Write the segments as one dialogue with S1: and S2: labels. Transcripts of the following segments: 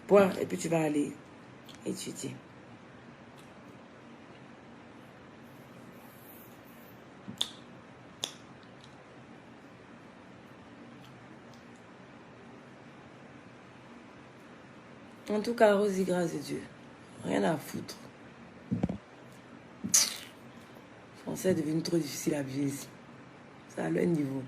S1: Bois et puis tu vas aller étudier. En tout cas, Rosie, grâce à Dieu, rien à foutre. Le français est devenu trop difficile à vivre ici. C'est à leur niveau.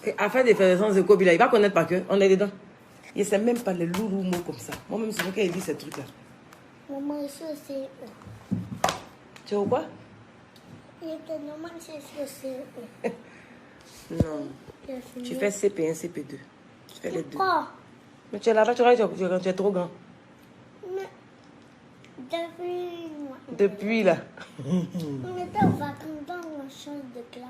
S1: Et à faire des effervescences de Kobe, là, il va connaître par cœur. On est dedans. Il ne sait même pas les lourds mots comme ça. Moi-même, c'est moi qui ai dit ces trucs-là.
S2: Maman, ici c'est
S1: Tu vois quoi?
S2: il était normal, c'est
S1: Non. Tu fais CP1, CP2. Tu fais les deux.
S2: Quoi?
S1: Mais tu es là-bas, tu es trop grand.
S2: Mais
S1: Depuis là.
S2: On était en vacances dans la chambre de classe.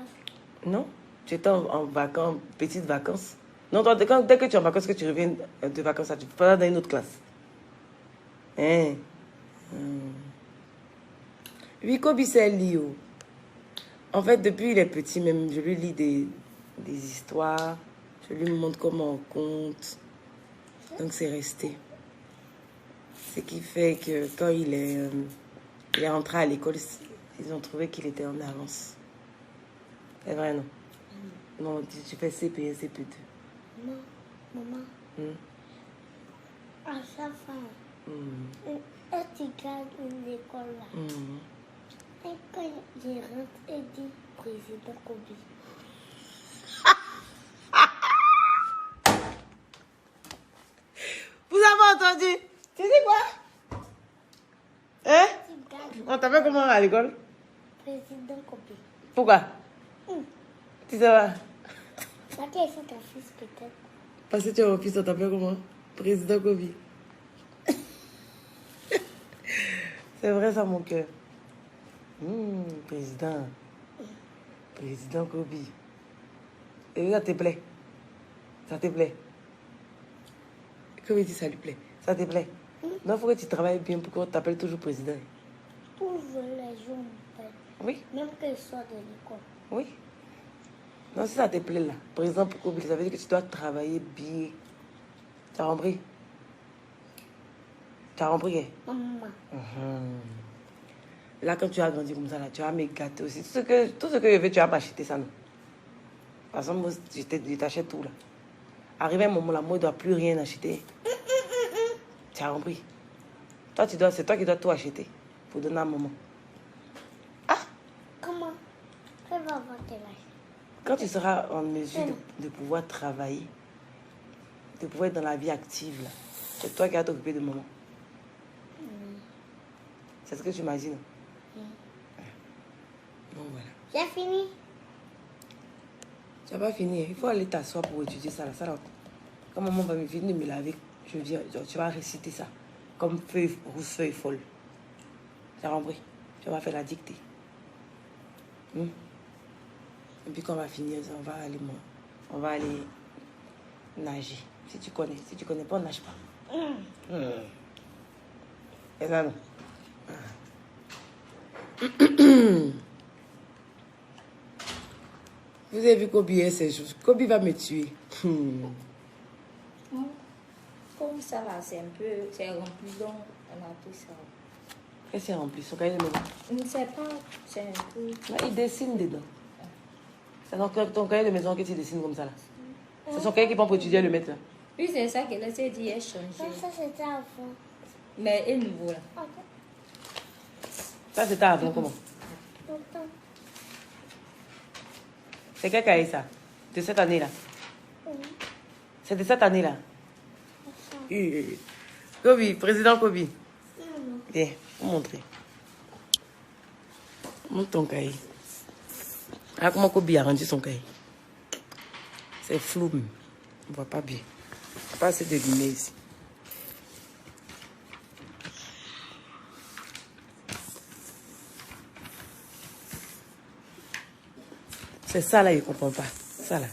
S1: Non? Tu étais en vacances, petites vacances. Non, toi, dès que tu es en vacances, que tu reviens de vacances, tu peux aller dans une autre classe. Hein? Oui, Kobe, c'est Lio. En fait, depuis il est petit, même, je lui lis des histoires. Je lui montre comment on compte. Donc, c'est resté. Ce qui fait que quand il est rentré à l'école, ils ont trouvé qu'il était en avance. C'est vrai, non? Non, tu fais CP1, CP2.
S2: Non, maman. À chaque fois, tu gardes une école là. Et quand je rentre, il dit président Kobe.
S1: Vous avez entendu? Tu dis quoi? Hein? On t'appelle comment à l'école?
S2: Président Kobe.
S1: Pourquoi? Tu sais pas?
S2: Parce qu'ils sont ton fils peut-être.
S1: Parce que tu es mon fils, on t'appelle comment? Président Kobe. C'est vrai ça, mon cœur. Président. Président Kobe. Et ça te plaît? Ça te plaît? Comme il dit, ça lui plaît. Ça te plaît? Non, il faut que tu travailles bien pour qu'on t'appelle toujours président.
S2: Pour les jours, mon père.
S1: Oui.
S2: Même qu'il soit de l'école.
S1: Oui. Non, si ça te plaît là, par exemple, Kobe, ça veut dire que tu dois travailler bien. Tu as compris? Tu as compris? Hein?
S2: Maman.
S1: Là, quand tu as grandi comme ça, là, tu vas me gâter aussi. Tout ce que je veux, tu vas m'acheter ça, non? De toute façon, moi, je t'achète tout là. Arrivé un moment là, moi, je ne dois plus rien acheter. Tu as compris? Toi, c'est toi qui dois tout acheter pour donner à maman. Ah!
S2: Comment? Elle va avoir quel âge?
S1: Quand tu seras en mesure de pouvoir travailler, de pouvoir être dans la vie active, là, c'est toi qui vas t'occuper de maman. C'est ce que tu imagines? Bon, voilà.
S2: J'ai fini.
S1: Tu n'as pas fini. Il faut aller t'asseoir pour étudier ça. Là. Quand maman va me venir me laver, je veux dire, tu vas réciter ça. Comme rousse feuille folle. Tu as compris? Tu vas faire la dictée. Et puis quand on va finir, on va aller nager. Si tu connais. Si tu connais pas, on nage pas. Et ça, non? Vous avez vu Kobe ces choses. Kobe va me tuer.
S3: Comme ça là, c'est un peu... C'est rempli, donc on a tout ça.
S1: Qu'est-ce qu'il rempli? Son cahier de maison?
S3: Je ne sais pas, c'est un peu...
S1: Là, il dessine dedans. C'est dans ton cahier de maison que tu dessines comme ça là. C'est son cahier qui prend pour étudier le mettre là.
S3: Oui, c'est ça qu'elle a dit, elle change.
S2: Ça c'était avant.
S3: Mais elle nouveau là.
S1: Ça c'était avant comment? C'est quel cahier ça? De cette année là? C'est de cette année là? Kobe, président Kobe. Viens, vous montrer. Montre ton cahier. Ah, comment Kobe a rendu son cahier? C'est flou, on ne voit pas bien. Pas assez de lumière ici. C'est ça là, il ne comprend pas. Ça là.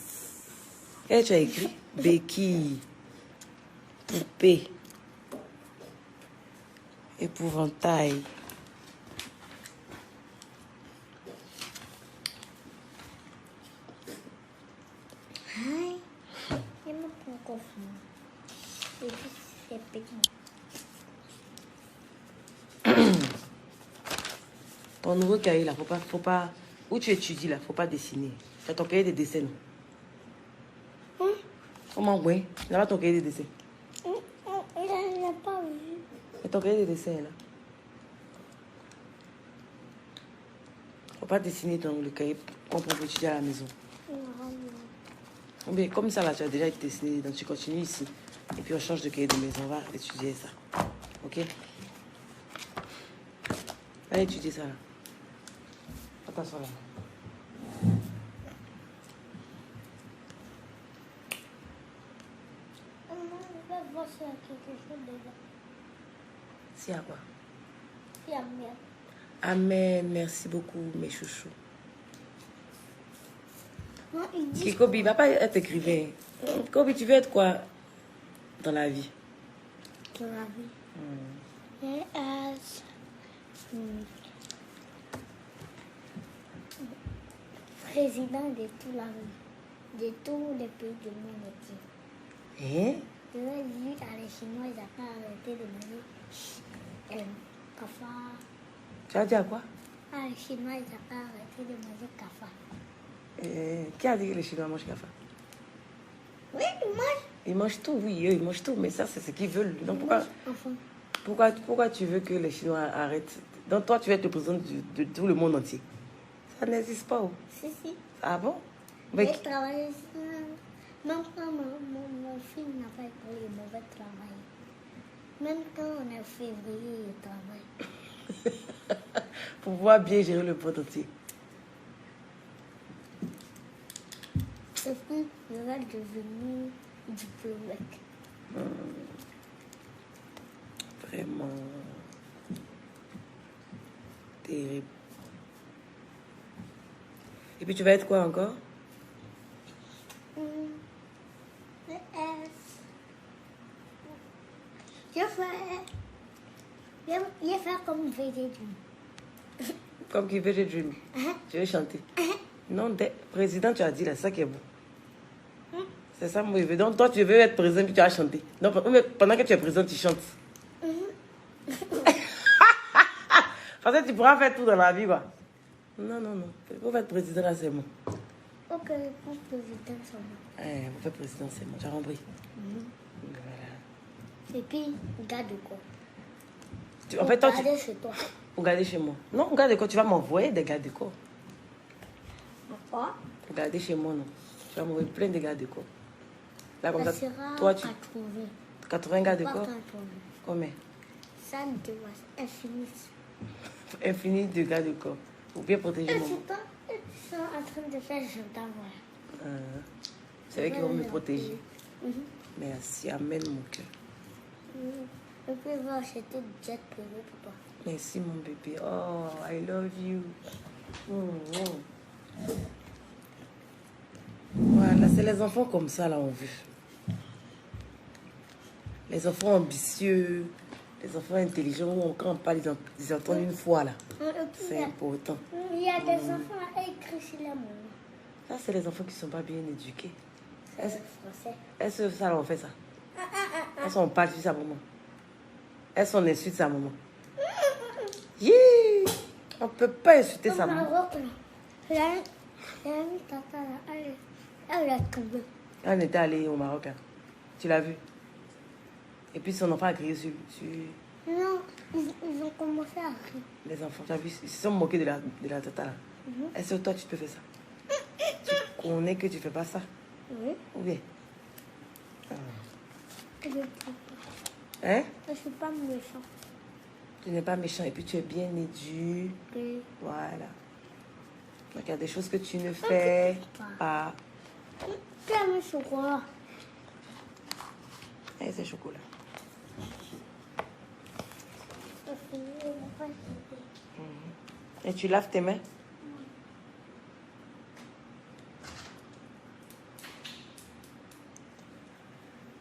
S1: Et tu as écrit béquille, poupée. Épouvantail.
S2: Ai, eu não ponho confuso. Et puis c'est petit.
S1: Ton nouveau cahier là, faut pas. Où tu étudies là, faut pas dessiner. Tu as ton cahier de dessin. Comment oui? Là-bas ton cahier de dessin.
S2: Il n'a pas vu.
S1: Et ton cahier de dessin là. Faut pas dessiner dans le cahier qu'on peut étudier à la maison. Mais comme ça là, tu as déjà dessiné, donc tu continues ici. Et puis on change de cahier de maison, on va étudier ça. Ok? Allez étudier ça là. Attention là.
S2: Je vais voir s'il y a quelque chose dedans.
S1: C'est à quoi?
S2: Il y a miel.
S1: Amen, merci beaucoup mes chouchous.
S2: Non, il dit
S1: Kikobi, va pas être écrivain. Kobi, tu veux être quoi dans la vie?
S2: dans la vie. Et président de toute la vie, de tous les pays du monde entier.
S1: Hein?
S2: Je vais dire à les Chinois, ils n'ont pas arrêté de manger cafard.
S1: Tu as dit à quoi?
S2: Ah, les Chinois, ils n'ont pas arrêté de manger cafard.
S1: Qui a dit que les Chinois mangent café?
S2: Oui, ils mangent.
S1: Ils mangent tout, oui, eux, ils mangent tout, mais ça, c'est ce qu'ils veulent. Donc
S2: Enfin,
S1: pourquoi tu veux que les Chinois arrêtent? Donc toi, tu veux être le président de tout le monde entier. Ça n'existe pas. Oh.
S2: si.
S1: Ah bon?
S2: Mais
S1: Mais,
S2: je travaille. Même quand mon fils n'a pas école, il mauvais travail. Même quand on est février, il travaille.
S1: pour pouvoir bien gérer le monde entier.
S2: Et puis, je vais devenir diplomate.
S1: Vraiment terrible. Et puis tu vas être quoi encore?
S2: Je vais faire comme VG.
S1: Comme qui veut je dream. Tu veux chanter? Non, président, tu as dit là, c'est ça qui est bon. C'est ça mon rêve. Donc toi, tu veux être président puis tu vas chanter. Donc pendant que tu es président, tu chantes. Parce que tu pourras faire tout dans la vie, quoi. Non. Pour être président, là, c'est bon.
S2: Ok, pour président, c'est bon.
S1: Pour faire président, c'est bon. Tu as compris? Voilà.
S2: Et puis, garde quoi?
S1: En fait, toi,
S2: Regardez chez toi.
S1: Pour garder chez moi. Non, garde quoi, tu vas m'envoyer des gardes corps.
S2: Quoi?
S1: Pour garder chez moi, non. Tu vas m'envoyer plein de gardes corps. Là, comme
S2: Ça
S1: ça,
S2: sera
S1: toi, tu...
S2: 80.
S1: 80 gardes
S2: Pas
S1: corps?
S2: 80.
S1: Combien?
S2: Ça ne te va infini.
S1: Infini de gardes corps. Pour bien protéger
S2: Et
S1: mon...
S2: c'est pas ils sont en train de faire gendarme, voilà.
S1: C'est eux qui vont me protéger. Merci, amène mon cœur.
S2: Et puis, il va acheter du jet privé pour toi.
S1: Merci, mon bébé. Oh, I love you. Voilà, c'est les enfants comme ça, là, on veut. Les enfants ambitieux, les enfants intelligents, où quand on parle, ils entendent une fois, là. C'est important.
S2: Il y a des enfants à écrire sur la maman.
S1: Ça, c'est les enfants qui ne sont pas bien éduqués.
S2: C'est français.
S1: Est-ce que ça, on fait ça? Est-ce qu'on parle sur sa maman? Est-ce qu'on insulte sa maman? On ne peut pas insulter sa maman.
S2: Maroc, là. Il y a une tata, là. Elle l'a trouvé.
S1: On était allé au Maroc, hein. Tu l'as vu? Et puis son enfant a crié sur
S2: Non, ils ont commencé à rire.
S1: les enfants. Tu as vu? Ils se sont moqués de la tata, là. Est-ce que toi, tu peux faire ça? Tu connais que tu ne fais pas ça?
S2: Oui.
S1: Ou bien?
S2: Je ne peux pas.
S1: Hein?
S2: Je ne suis pas méchant.
S1: Tu n'es pas méchant et puis tu es bien éduqué.
S2: Oui.
S1: Voilà. Donc il y a des choses que tu ne fais pas.
S2: Tu as mis chocolat.
S1: Et c'est chocolat. Et tu laves tes mains?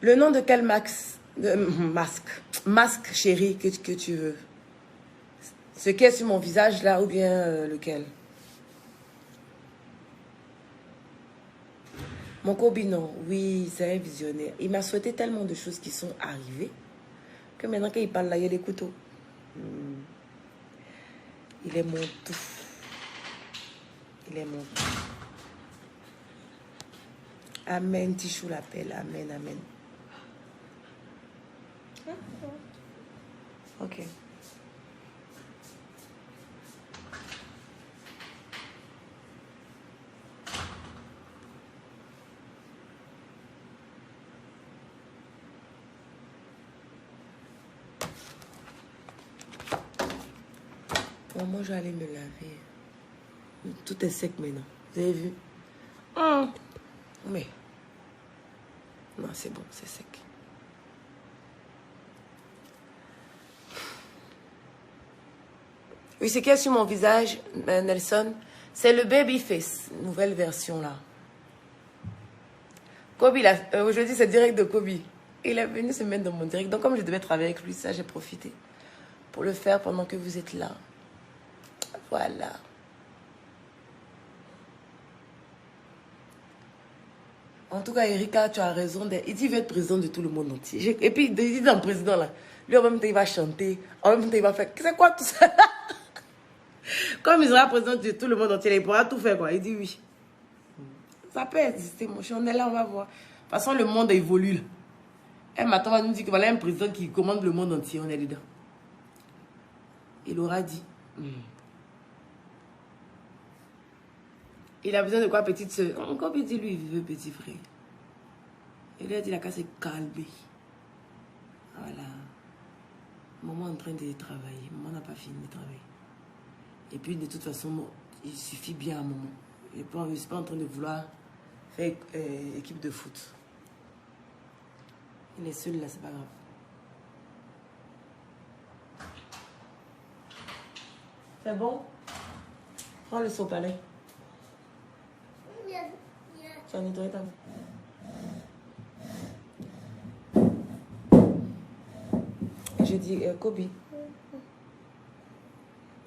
S1: Le nom de quel masque, chérie, que tu veux? Ce qui est sur mon visage là, ou bien lequel? Mon Kobe, non. Oui, c'est un visionnaire. Il m'a souhaité tellement de choses qui sont arrivées que maintenant qu'il parle là, il y a des couteaux. Il est mon tout. Il est mon tout. Amen, Tichou l'appelle. Amen, amen. Ok. Bon, moi, je vais aller me laver. Tout est sec maintenant. Vous avez vu? Mais... Non, c'est bon, c'est sec. Oui, c'est qu'il y a sur mon visage, Nelson, c'est le Babyface, nouvelle version là. Kobe, aujourd'hui c'est direct de Kobe. Il est venu se mettre dans mon direct. Donc comme je devais travailler avec lui, ça j'ai profité pour le faire pendant que vous êtes là. Voilà. En tout cas, Erika, tu as raison. Il dit qu'il veut être président de tout le monde entier. Et puis, il dit dans le président là, lui en même temps il va chanter, en même temps il va faire. C'est quoi tout ça? Comme il sera président de tout le monde entier, il pourra tout faire quoi. Il dit oui. Ça peut exister, mon cher. On est là, on va voir. De toute façon, le monde évolue là. Et maintenant, on va nous dire que voilà un président qui commande le monde entier. On est dedans. Il aura dit. Il a besoin de quoi, petite soeur? Encore petit, lui, il veut petit frère. Il lui a dit la qu'à se calmer. Voilà. Maman est en train de travailler. Maman n'a pas fini de travailler. Et puis, de toute façon, il suffit bien à maman. Je ne suis pas en train de vouloir faire équipe de foot. Il est seul là, c'est pas grave. C'est bon? Prends le sopalin. Tu as nettoyé ta main. Je dis, Kobe.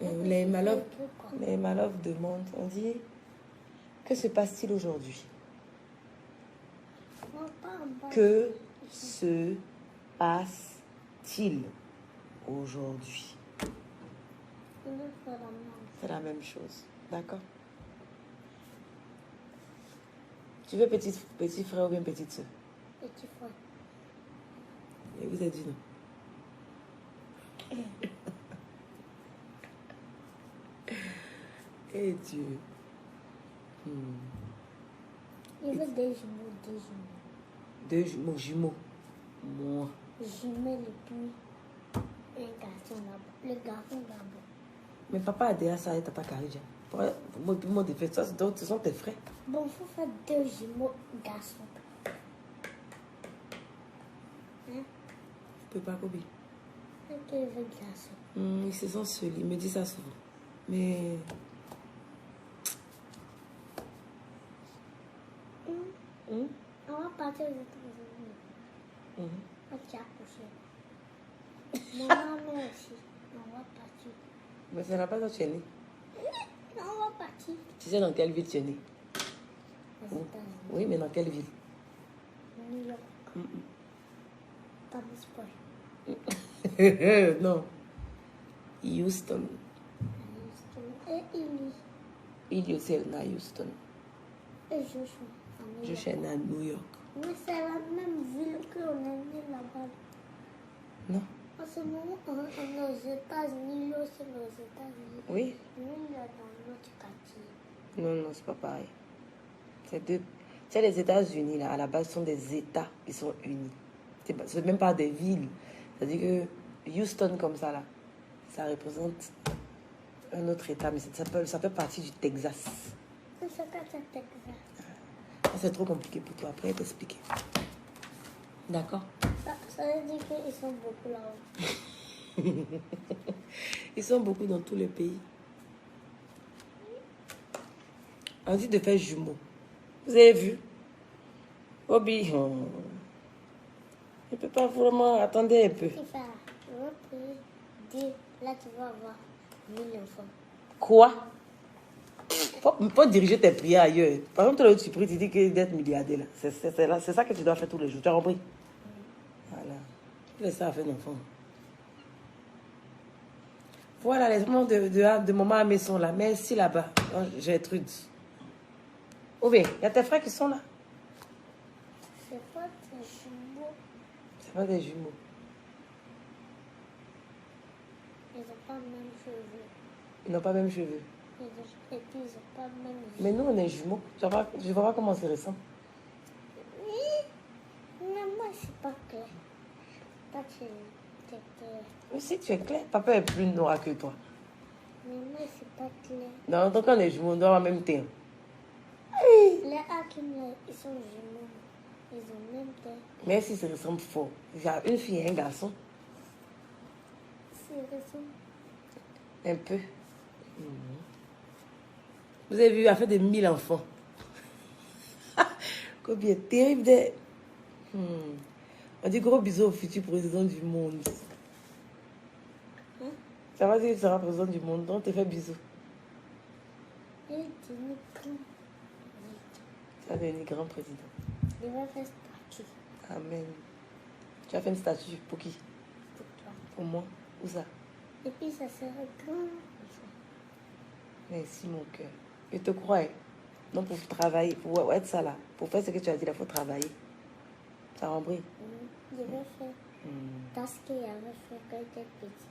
S1: Les Malov demandent, on dit, que se passe-t-il aujourd'hui? Que se passe-t-il aujourd'hui? C'est la même chose. D'accord? Tu veux petit frère ou bien petite soeur?
S2: Petit frère.
S1: Et vous avez dit non. Et Dieu.
S2: Il veut des jumeaux,
S1: Deux jumeaux. Moi.
S2: Jumelles et puis un garçon là-bas. Le garçon d'abord.
S1: Mais papa a déjà ça et t'as pas carré déjà. Moi, de fait ça, ce sont tes frères.
S2: Bon, il faut faire deux jumeaux garçons.
S1: Je peux pas, Kobe.
S2: Un veut garçon.
S1: Ils se sont seuls, il me dit ça souvent. Mais...
S2: On va partir aux États-Unis. On t'a accouché. Maman aussi. On va partir.
S1: Mais ça n'a pas toi tu es né.
S2: On va partir.
S1: Tu sais dans quelle ville tu es né?
S2: Aux États-Unis.
S1: Oui, mais dans quelle ville?
S2: New York. Thomas Point.
S1: Non. Houston.
S2: Et Illy.
S1: Il aussi est à Houston.
S2: Et Joshua.
S1: Je suis né à New York.
S2: Mais c'est la même ville qu'on est né là-bas.
S1: Non.
S2: En ce moment, on est aux États-Unis, lui aussi aux États-Unis.
S1: Oui.
S2: Lui, il est dans l'autre quartier.
S1: Non, non, c'est pas pareil. C'est deux. Tu sais, les États-Unis, là, à la base, sont des États qui sont unis. C'est même pas des villes. C'est-à-dire que Houston, comme ça, là, ça représente un autre État, mais ça fait partie du Texas.
S2: Ça s'appelle Texas.
S1: C'est trop compliqué pour toi. Après, je vais t'expliquer. D'accord?
S2: Ça veut dire qu'ils sont beaucoup là-haut.
S1: Ils sont beaucoup dans tous les pays. On dit de faire jumeaux. Vous avez vu? Obi, je ne peux pas vraiment attendre un peu.
S2: Il fait là, là tu vas voir. 1000 enfants.
S1: Quoi? Faut diriger tes prières ailleurs. Par exemple, là où tu pries, tu dis que d'être milliardaire, là. C'est ça que tu dois faire tous les jours. Tu as compris? Voilà. Tu laisses ça à faire d'enfant. Voilà les moments de maman à maison là. Merci là-bas. Gertrude. Oh bien, il y a tes frères qui sont là.
S2: C'est pas des jumeaux.
S1: C'est pas des jumeaux.
S2: Ils n'ont pas le même cheveux.
S1: Ils n'ont pas même cheveux.
S2: Et puis ils n'ont pas le même yeux.
S1: Mais nous, on est jumeaux. Je ne vois pas comment c'est récent.
S2: Oui, mais moi, c'est pas clair. Toi, tu es clair.
S1: Mais si tu es clair, papa est plus noir que toi.
S2: Mais moi, c'est pas clair.
S1: Non, donc on est jumeaux, on doit avoir le même teint.
S2: Les Hakim, ils sont jumeaux. Ils ont le même teint.
S1: Mais si ça ressemble fort. Il y a une fille et un garçon.
S2: C'est récent.
S1: Un peu. Vous avez vu, elle a fait des 1000 enfants. Combien terrible de... On dit gros bisous au futur président du monde.
S2: Hein?
S1: Ça va dire que tu seras président du monde, donc te fais bisous.
S2: Et tu es grand.
S1: Tu vas devenir grand président.
S2: Il va faire statue
S1: Amen. Tu as fait une statue pour qui?
S2: pour toi.
S1: Pour moi? Où ça?
S2: Et puis ça sera grand.
S1: Merci mon cœur. Je te crois. Non, pour travailler, pour être ça là. Pour faire ce que tu as dit, il faut travailler. Ça a compris?
S2: Je vais faire parce qu'il avait fait quand j'étais petit.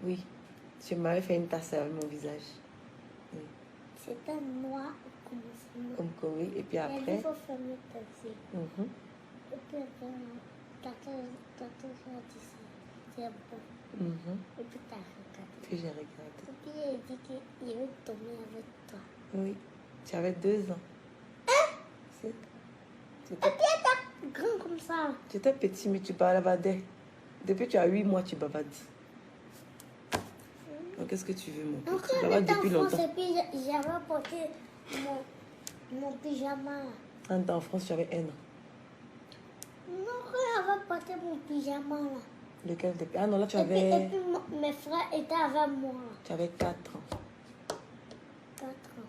S1: Oui. Tu m'avais fait une tasse avec mon visage.
S2: C'était noir comme ça.
S1: Comme Corée. Et puis
S2: Il a dit
S1: après...
S2: qu'il faut fermer ta yeux.
S1: Mhm.
S2: Et puis après, tata a dit ça. C'est bon.
S1: Mhm.
S2: Et puis t'as regardé.
S1: Puis j'ai regardé.
S2: Et puis il a dit qu'il veut tomber avec toi.
S1: Oui. Tu avais 2 ans.
S2: Et puis t'es grand comme ça.
S1: Tu étais petit, mais tu bavardais. Depuis que tu as 8 mois, tu bavardes. Donc, qu'est-ce que tu veux, mon cœur? Tu
S2: Encore
S1: bavardes
S2: j'étais
S1: depuis
S2: en France
S1: longtemps.
S2: et puis j'avais porté mon pyjama.
S1: Quand tu étais en France, tu avais 1 an.
S2: Non, quand j'avais porté mon pyjama là.
S1: Lequel depuis... Ah non, là, tu
S2: Et
S1: avais...
S2: puis mes frères étaient avec moi.
S1: Tu avais 4 ans.
S2: 4 ans.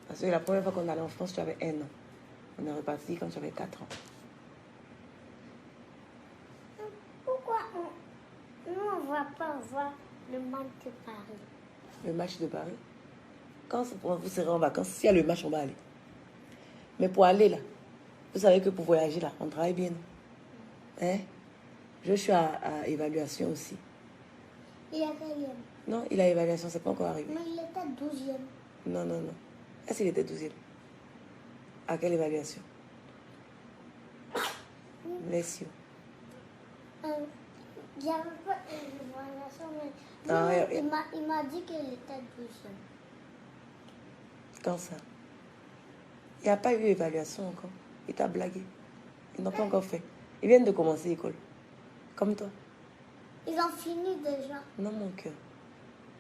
S1: Parce que la première fois qu'on allait en France, tu avais 1 an. On est reparti quand tu avais 4 ans.
S2: Pourquoi nous on ne va pas voir le match de Paris?
S1: Le match de Paris. Quand vous serez en vacances, s'il y a le match, on va aller. Mais pour aller là, vous savez que pour voyager là, on travaille bien. Hein? Je suis à évaluation aussi.
S2: Il est quatrième.
S1: Non, il a évaluation, c'est pas encore arrivé.
S2: Mais il était 12e.
S1: Non, non, non. Est-ce qu'il était 12e? À quelle évaluation? Bless you.
S2: Il n'y avait pas d'évaluation, mais
S1: Ah, ouais,
S2: il m'a dit qu'il était 12e.
S1: Quand ça? Il n'y a pas eu évaluation encore. Il t'a blagué. Ils n'ont pas encore fait. Ils viennent de commencer l'école. Comme toi.
S2: Ils ont fini déjà.
S1: Non, mon cœur.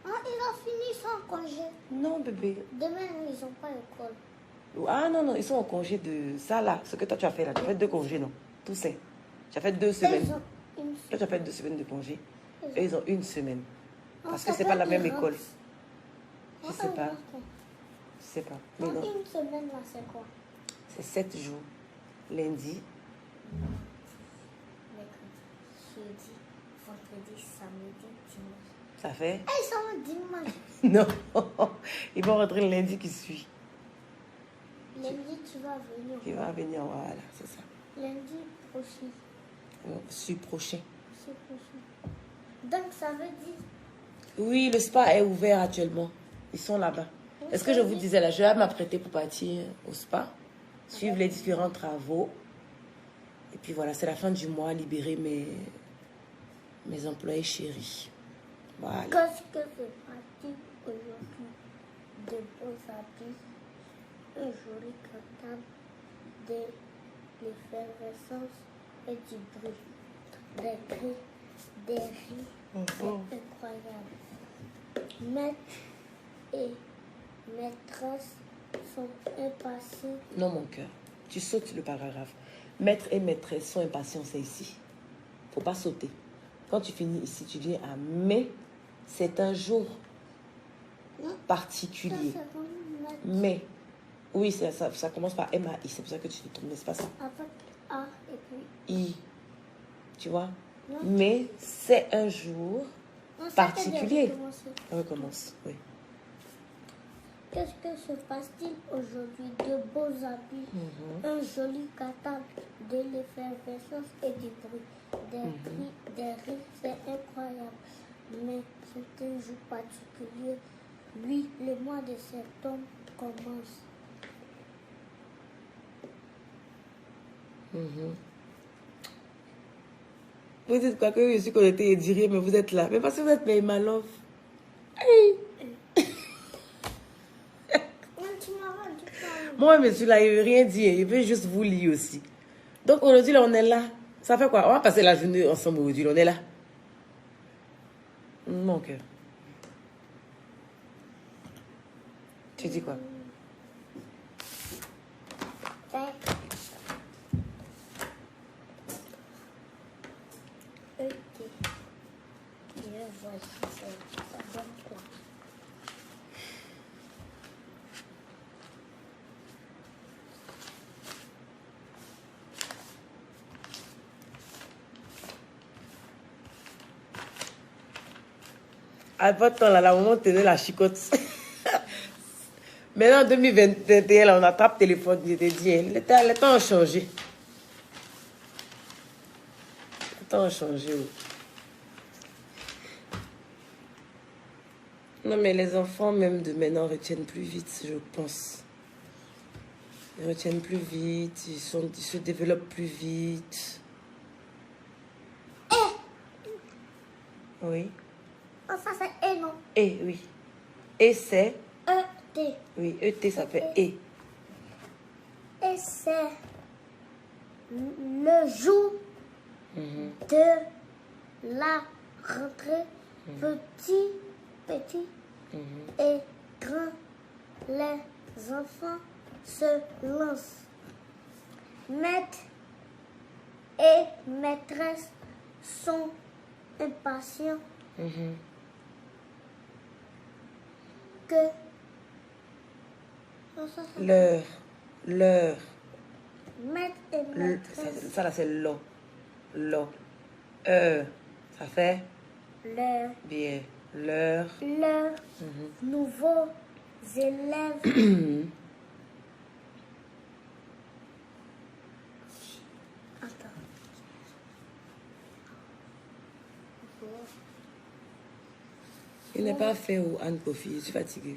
S2: Ah, ils ont fini sans congé.
S1: Non, bébé.
S2: Demain, ils n'ont pas école.
S1: Ah non, non, ils sont en congé de ça là. Ce que toi tu as fait là. Tu as fait 2 congés, non? Tout c'est. Tu as fait 2 semaines.
S2: Ils ont une
S1: Toi, tu as fait 2 semaines de congé.
S2: Ils
S1: Et ils ont 1 semaine.
S2: En
S1: Parce que
S2: fait,
S1: c'est pas la même
S2: ils
S1: école.
S2: rentrent.
S1: Je sais pas. Je sais pas. Mais
S2: En
S1: non.
S2: une semaine, là, c'est quoi?
S1: C'est 7 jours. Lundi.
S2: Mercredi, jeudi, vendredi, samedi, dimanche.
S1: Ça fait?
S2: Ils sont dimanche.
S1: Non. Ils vont rentrer le lundi qui suit.
S2: Lundi, tu vas venir.
S1: Il va venir, voilà, c'est ça.
S2: Lundi prochain.
S1: Suis prochain.
S2: C'est prochain. Donc, ça veut dire.
S1: Oui, le spa est ouvert actuellement. Ils sont là-bas. Est-ce que je vous disais là, je vais m'apprêter pour partir au spa, suivre les différents travaux. Et puis voilà, c'est la fin du mois, libérer mes employés chéris. Voilà.
S2: Qu'est-ce que c'est parti aujourd'hui? De beaux habits, un joli capable, de l'effervescence et du bruit, des cris, des rires incroyables. Maître et maîtresse sont impatients.
S1: Non, mon cœur, tu sautes le paragraphe. Maître et maîtresse sont impatients, c'est ici. Faut pas sauter. Quand tu finis ici, tu viens à mais, C'est un jour
S2: Non.
S1: particulier.
S2: Ça, c'est comme mettre
S1: Mais, oui, ça commence par M-A-I. C'est pour ça que tu te trompes, mais c'est pas ça.
S2: avec A et puis...
S1: I. Tu vois?
S2: Non.
S1: Mais c'est un jour
S2: Non, ça,
S1: particulier.
S2: c'est commencé.
S1: On recommence, oui.
S2: Qu'est-ce que se passe-t-il aujourd'hui? De beaux habits, un joli catalogue, de l'effervescence et du bruit, des cris, des rires, c'est incroyable. Mais c'est un jour particulier. Oui, le mois de septembre commence.
S1: Vous dites quoi que je suis connectée et dit rien, mais vous êtes là. Mais parce que vous êtes mes malov.
S2: Tu m'as dit ça.
S1: Moi, monsieur, là, il veut rien dire. Il veut juste vous lire aussi. Donc, aujourd'hui, là, on est là. Ça fait quoi? On va passer la journée ensemble aujourd'hui. On est là. Mon cœur. Tu dis quoi?
S2: Ok. Je vois si ça donne quoi.
S1: À votre temps, là, la maman tenait la chicotte. Maintenant, en 2021, là, on attrape téléphone. Je t'ai dit, les temps ont changé. Les temps ont changé. Oui. Non, mais les enfants, même de maintenant, retiennent plus vite, je pense. Ils retiennent plus vite, ils se développent plus vite. Oui.
S2: Oh, ça c'est E, non?
S1: Et, oui. Et c'est...
S2: E-T.
S1: Oui, ET, ça fait et.
S2: Et c'est le jour de la rentrée. Petit et grand, les enfants se lancent. Maître et maîtresse sont impatients que
S1: L'heure.
S2: maître et maîtresse
S1: Ça là, c'est l'eau. L'eau. Ça fait
S2: leurs
S1: bien. L'heure.
S2: nouveaux élèves attends.
S1: Il n'est pas fait au Anne Kofi. Je suis fatiguée.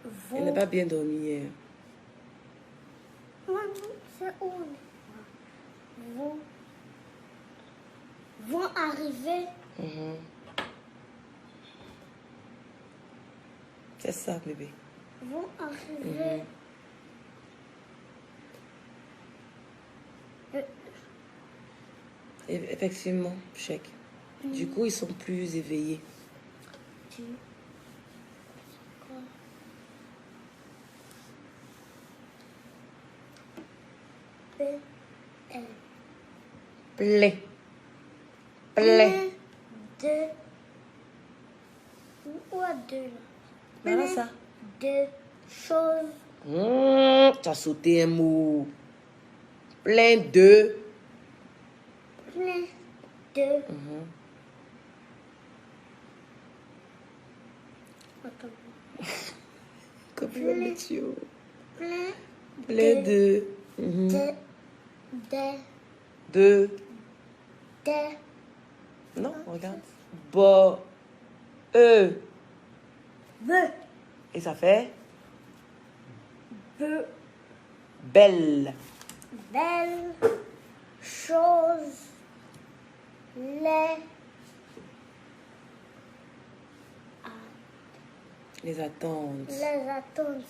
S1: Il
S2: Vont,
S1: n'est pas bien dormi hier.
S2: c'est où vont arriver
S1: C'est ça, bébé.
S2: vont arriver
S1: Effectivement, chèque. Du coup, ils sont plus éveillés.
S2: P-L
S1: Plein.
S2: de ou à deux là.
S1: Voilà ça.
S2: De choses
S1: Tu as sauté un mot. Plein de.
S2: plein de attends.
S1: Copie météo.
S2: Plein
S1: Plein de. De. Non, regarde. Bo. E. Et ça fait belle.
S2: Belles choses
S1: Les attentes.
S2: les attentes